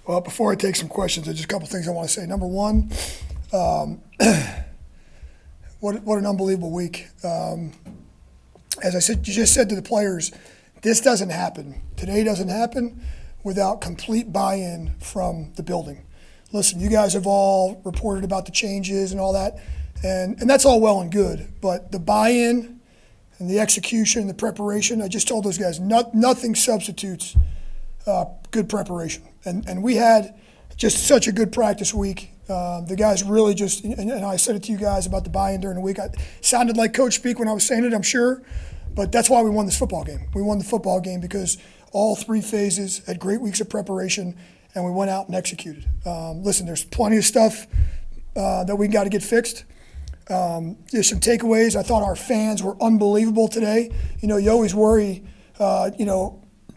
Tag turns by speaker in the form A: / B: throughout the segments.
A: Well, before I take some questions, there's just a couple things I want to say. Number one, what an unbelievable week. As I said, you just said to the players, this doesn't happen. Today doesn't happen without complete buy-in from the building. Listen, you guys have all reported about the changes and all that, and that's all well and good, but the buy-in and the execution, the preparation, I just told those guys, nothing substitutes good preparation. And we had just such a good practice week. The guys really just, and I said it to you guys about the buy-in during the week. I sounded like coach speak when I was saying it, I'm sure, but that's why we won this football game. We won the football game because all three phases had great weeks of preparation, and we went out and executed. Listen, there's plenty of stuff that we got to get fixed. There's some takeaways. I thought our fans were unbelievable today. You know, you always worry,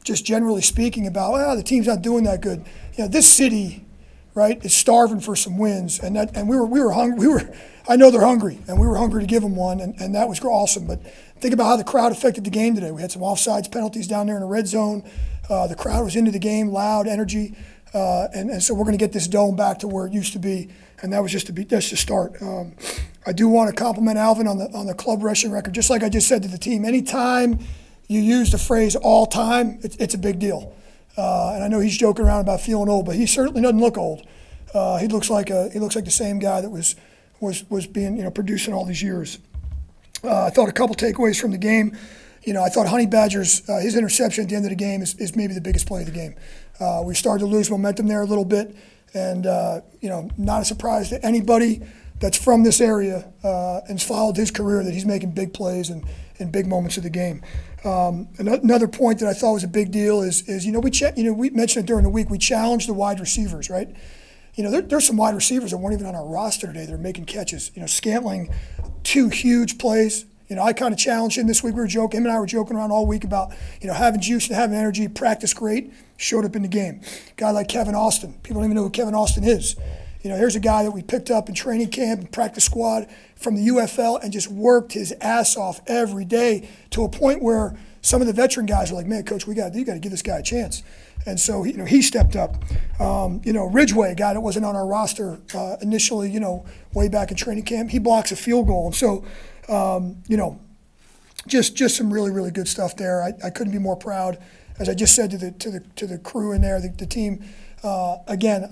A: just generally speaking about, the team's not doing that good. You know, this city, right, is starving for some wins, and we were hungry. I know they're hungry, and we were hungry to give them one, and that was awesome. But think about how the crowd affected the game today. We had some offsides penalties down there in the red zone. The crowd was into the game, loud, energy, and so we're going to get this dome back to where it used to be, and that was just to start. I do want to compliment Alvin on the club rushing record. Just like I just said to the team, anytime you use the phrase all time, it's a big deal. And I know he's joking around about feeling old, but he certainly doesn't look old. He looks like the same guy that was being producing all these years. I thought a couple takeaways from the game. I thought Honey Badger's his interception at the end of the game is maybe the biggest play of the game. We started to lose momentum there a little bit, and not a surprise to anybody that's from this area and has followed his career that he's making big plays and in big moments of the game. Another point that I thought was a big deal is we mentioned it during the week. We challenged the wide receivers, right? There's some wide receivers that weren't even on our roster today. They're making catches. Scantling, 2 huge plays. I kind of challenged him this week. Him and I were joking around all week about having juice and having energy. Practice great, showed up in the game. A guy like Kevin Austin. People don't even know who Kevin Austin is. Here's a guy that we picked up in training camp and practice squad from the UFL and just worked his ass off every day to a point where some of the veteran guys are like, man, coach, you got to give this guy a chance. And so, he stepped up. Ridgeway, a guy that wasn't on our roster initially, way back in training camp, he blocks a field goal. And so, just some really, really good stuff there. I couldn't be more proud. As I just said to the crew in there, the team, again,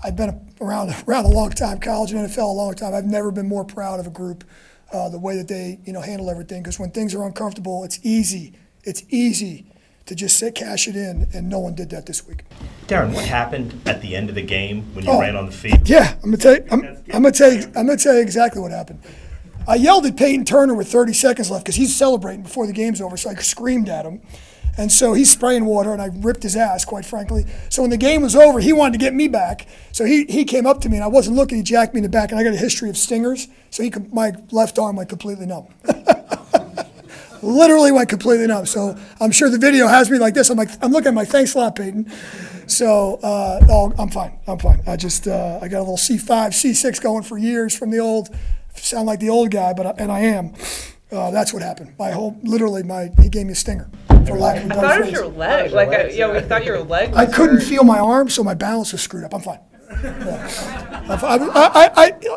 A: I've been around a long time, college and NFL a long time. I've never been more proud of a group, the way that they handle everything. Because when things are uncomfortable, it's easy to just cash it in, and no one did that this week.
B: Darren, what happened at the end of the game when you ran on the field?
A: Yeah, I'm gonna tell you exactly what happened. I yelled at Peyton Turner with 30 seconds left because he's celebrating before the game's over, so I screamed at him. And so he's spraying water, and I ripped his ass, quite frankly. So when the game was over, he wanted to get me back. So he came up to me, and I wasn't looking. He jacked me in the back, and I got a history of stingers. So my left arm went completely numb. Literally went completely numb. So I'm sure the video has me like this. I'm looking at my thanks a lot, Peyton. So I'm fine. I got a little C5, C6 going for years from the old. Sound like the old guy, and I am. That's what happened. He gave me a stinger. For lack of a better
C: phrase. I thought it was your leg. We thought your leg was
A: I couldn't feel my arm, so my balance was screwed up. I'm fine. Yeah.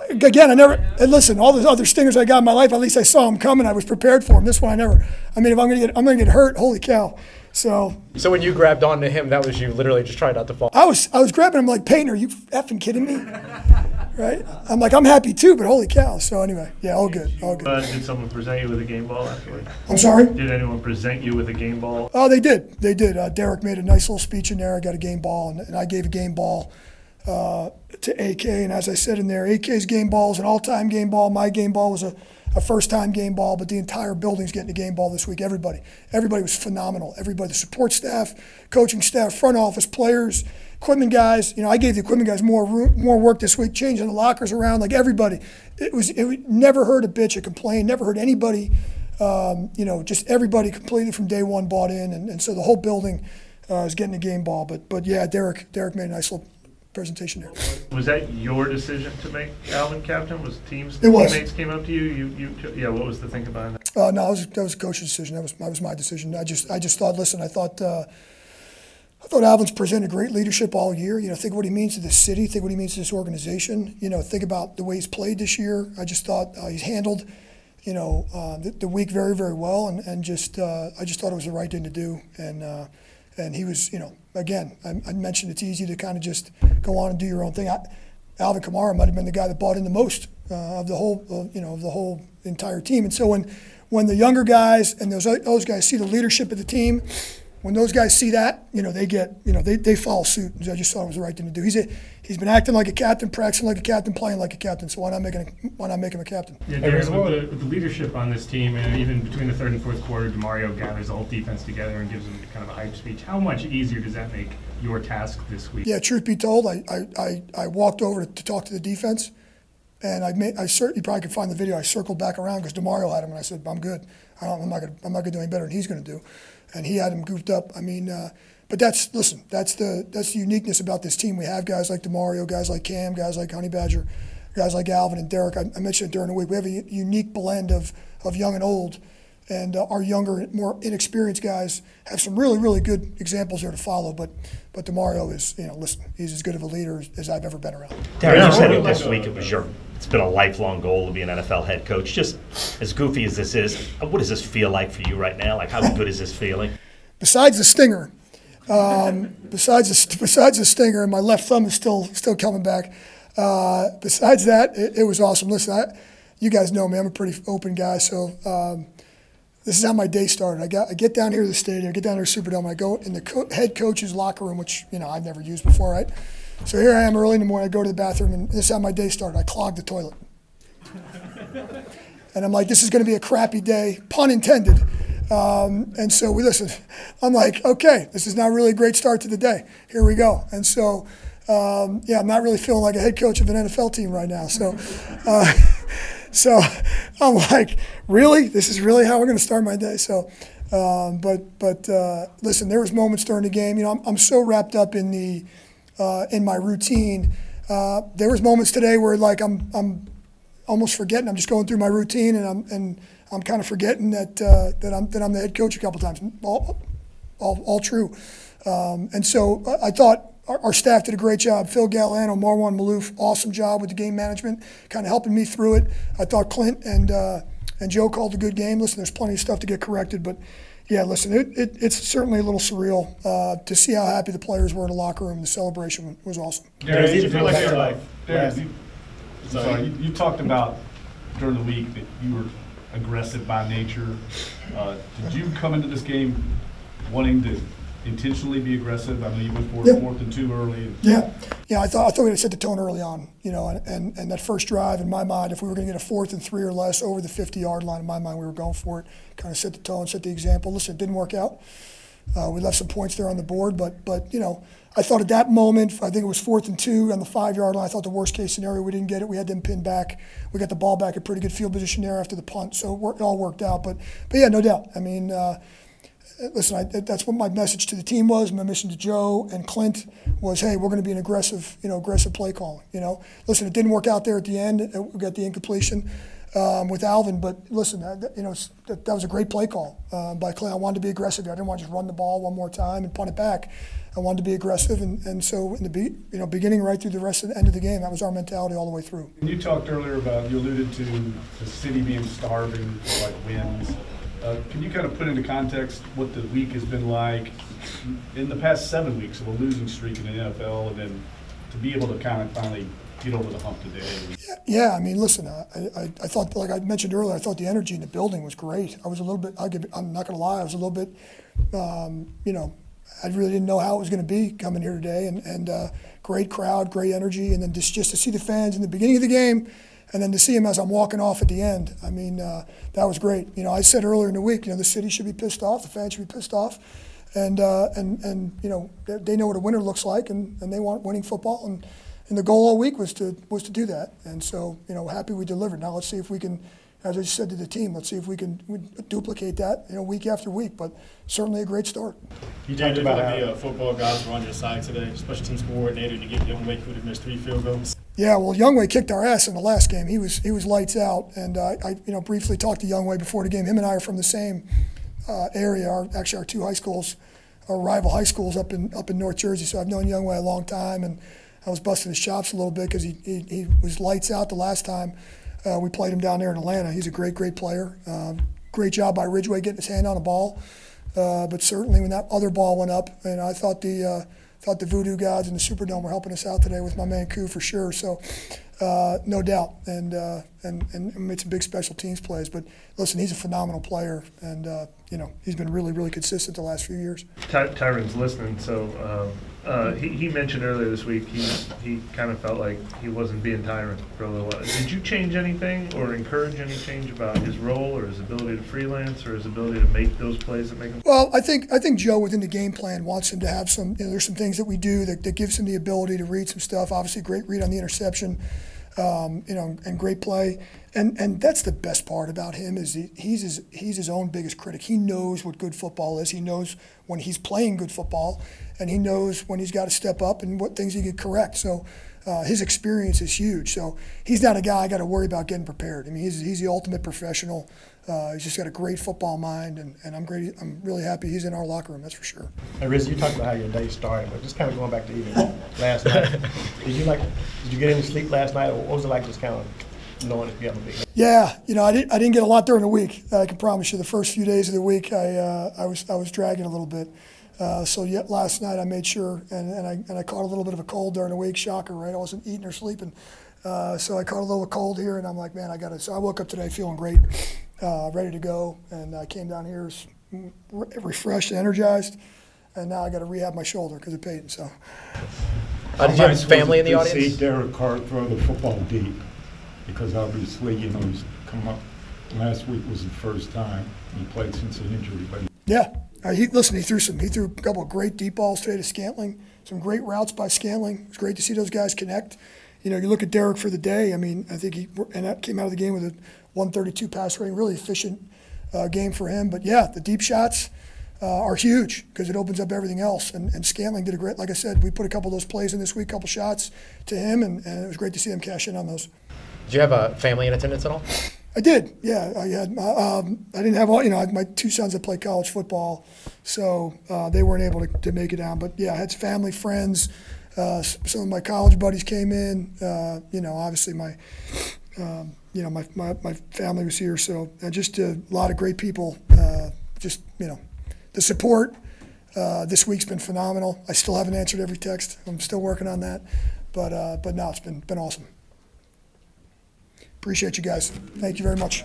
A: Again, I never, and listen, all the other stingers I got in my life, at least I saw them coming. I was prepared for them. This one I never. I mean, if I'm gonna get hurt, holy cow. So
D: when you grabbed onto him, that was you literally just trying not to fall.
A: I was grabbing him like, Peyton, are you effing kidding me? Right? I'm like, I'm happy too, but holy cow. So anyway, yeah, all good.
E: Did someone present you with a game ball afterwards?
A: I'm sorry?
E: Did anyone present you with a game ball?
A: Oh, they did. Derek made a nice little speech in there. I got a game ball, and I gave a game ball to AK. And as I said in there, AK's game ball is an all-time game ball. My game ball was a first-time game ball, but the entire building's getting a game ball this week. Everybody was phenomenal. Everybody, the support staff, coaching staff, front office, players, equipment guys. I gave the equipment guys more work this week, changing the lockers around, like everybody. It never heard a bitch, a complaint, never heard anybody, just everybody completely from day one bought in, and so the whole building is getting a game ball. But yeah, Derek made a nice little presentation there.
E: Was that your decision to make Alvin captain? Was teammates came up to you? What was the thinking behind that?
A: No, that was a coach's decision. That was my decision. I just thought, listen, I thought I thought Alvin's presented great leadership all year. Think what he means to this city, think what he means to this organization. Think about the way he's played this year. I just thought he's handled, the week very, very well, and I just thought it was the right thing to do. And he was, again, I mentioned it's easy to kind of just go on and do your own thing. Alvin Kamara might have been the guy that bought in the most of the whole, of the whole entire team. And so when the younger guys and those guys see the leadership of the team, when those guys see that, they follow suit. I just thought it was the right thing to do. He's been acting like a captain, practicing like a captain, playing like a captain. So why not make him a captain?
F: Yeah, Darren, with the leadership on this team, and even between the third and fourth quarter, DeMario gathers the whole defense together and gives them kind of a hype speech. How much easier does that make your task this week? Yeah,
A: truth be told, I walked over to talk to the defense, and I certainly probably could find the video. I circled back around because DeMario had him, and I said, "I'm good. I'm not gonna do any better than he's gonna do." And he had him goofed up. But that's the uniqueness about this team. We have guys like DeMario, guys like Cam, guys like Honey Badger, guys like Alvin and Derek. I mentioned it during the week. We have a unique blend of young and old, and our younger, more inexperienced guys have some really, really good examples there to follow. But DeMario is, he's as good of a leader as I've ever been around.
B: Darren, you said it this week. It's been a lifelong goal to be an NFL head coach. Just as goofy as this is, what does this feel like for you right now? Like, how good is this feeling?
A: Besides the stinger, besides the stinger, and my left thumb is still coming back. Besides that, it was awesome. Listen, you guys know me. I'm a pretty open guy, so this is how my day started. I get down here to the stadium, I get down here to Superdome, I go in the head coach's locker room, which I've never used before, right? So here I am early in the morning, I go to the bathroom, and this is how my day started. I clogged the toilet. And I'm like, this is going to be a crappy day, pun intended. And so I'm like, okay, this is not really a great start to the day. Here we go. And so, I'm not really feeling like a head coach of an NFL team right now. So, so I'm like, really? This is really how we're going to start my day? So, listen, there was moments during the game. I'm so wrapped up in my routine. There was moments today where I'm almost forgetting. I'm just going through my routine, and I'm kind of forgetting that I'm the head coach a couple times. All true. And so I thought our staff did a great job. Phil Galano, Marwan Malouf, awesome job with the game management, kind of helping me through it. I thought Clint and Joe called a good game. Listen, there's plenty of stuff to get corrected, but yeah, listen, it's certainly a little surreal to see how happy the players were in the locker room. The celebration was awesome.
G: Darren, you talked about during the week that you were aggressive by nature. Did you come into this game wanting to intentionally be aggressive? I mean, you went for it 4th and 2 early.
A: Yeah. I thought we had set the tone early on. And that first drive, in my mind, if we were going to get a 4th and 3 or less over the 50-yard line, in my mind, we were going for it. Kind of set the tone, set the example. Listen, it didn't work out. We left some points there on the board, but I thought at that moment, I think it was 4th and 2 on the 5-yard line. I thought the worst case scenario, we didn't get it. We had them pinned back. We got the ball back at pretty good field position there after the punt, so it all worked out. But yeah, no doubt. I mean, listen, that's what my message to the team was. My mission to Joe and Clint was, hey, we're going to be an aggressive play calling. Listen, it didn't work out there at the end. We got the incompletion with Alvin, but listen, that was a great play call by Clint. I wanted to be aggressive. I didn't want to just run the ball one more time and punt it back. I wanted to be aggressive, and so in the beginning, right through the rest of the end of the game, that was our mentality all the way through.
G: And you talked earlier about, you alluded to the city being starving for like wins. Can you kind of put into context what the week has been like in the past 7 weeks of a losing streak in the NFL, and then to be able to kind of finally get over the hump today?
A: Yeah. I mean, listen, I thought, like I mentioned earlier, I thought the energy in the building was great. I was a little bit, I'm not going to lie, I was a little bit, I really didn't know how it was going to be coming here today, and great crowd, great energy, and then just to see the fans in the beginning of the game, and then to see them as I'm walking off at the end. I mean, that was great. I said earlier in the week, the city should be pissed off, the fans should be pissed off, and they know what a winner looks like, and they want winning football, and the goal all week was to do that, and so happy we delivered. Now let's see if we can, as I said to the team, let's see if we can duplicate that week after week, but certainly a great start.
H: You talked about the football guys were on your side today, special teams coordinator, to get Youngway, who had missed 3 field goals.
A: Yeah, well, Youngway kicked our ass in the last game. He was lights out, and I briefly talked to Youngway before the game. Him and I are from the same area. Our 2 high schools rival high schools up in North Jersey. So I've known Youngway a long time, and I was busting his chops a little bit because he was lights out the last time we played him down there in Atlanta. He's a great player. Great job by Ridgway getting his hand on the ball. But certainly when that other ball went up, and I thought the Voodoo Gods in the Superdome were helping us out today with my man Koo for sure. So no doubt, and made some big special teams plays. But listen, he's a phenomenal player, and he's been really consistent the last few years.
E: Tyron's listening, so he mentioned earlier this week he kind of felt like he wasn't being Tyron for a little while. Did you change anything or encourage any change about his role or his ability to freelance or his ability to make those plays that make him?
A: Well, I think Joe within the game plan wants him to have some. There's some things that we do that gives him the ability to read some stuff. Obviously, great read on the interception. And great play, and that's the best part about him is he's his own biggest critic. He knows what good football is. He knows when he's playing good football, and he knows when he's got to step up and what things he can correct. So his experience is huge. So he's not a guy I got to worry about getting prepared. I mean, he's the ultimate professional. He's just got a great football mind, and I'm really happy he's in our locker room. That's for sure.
I: Hey, Rizzi, you talked about how your day started, but just kind of going back to even last night. Did you get any sleep last night, or what was it like just kind of knowing if you have a big?
A: Yeah, I didn't get a lot during the week. I can promise you, the first few days of the week, I was dragging a little bit. So yet last night I made sure, and I caught a little bit of a cold during the week. Shocker, right? I wasn't eating or sleeping, so I caught a little cold here, and I'm like, man, I got it. So I woke up today feeling great, ready to go, and I came down here refreshed and energized, and now I got to rehab my shoulder because of pain. So.
D: Did you have family in the audience?
J: See Derek Carr throw the football deep, because obviously, he's come up. Last week was the first time he played since an injury. But
A: yeah, he threw a couple of great deep balls today to Scantling. Some great routes by Scantling. It's great to see those guys connect. You look at Derek for the day. I mean, I think he came out of the game with a 132 pass rating, really efficient game for him. But yeah, the deep shots are huge because it opens up everything else. And Scantling did a great, like I said, we put a couple of those plays in this week, a couple shots to him, and it was great to see him cash in on those.
D: Did you have a family in attendance at all?
A: I did, yeah. I didn't have all, my two sons that play college football, so they weren't able to make it down. But yeah, I had family, friends. Some of my college buddies came in. Obviously my family was here, so just a lot of great people. The support this week's been phenomenal. I still haven't answered every text. I'm still working on that, but no, it's been awesome. Appreciate you guys. Thank you very much.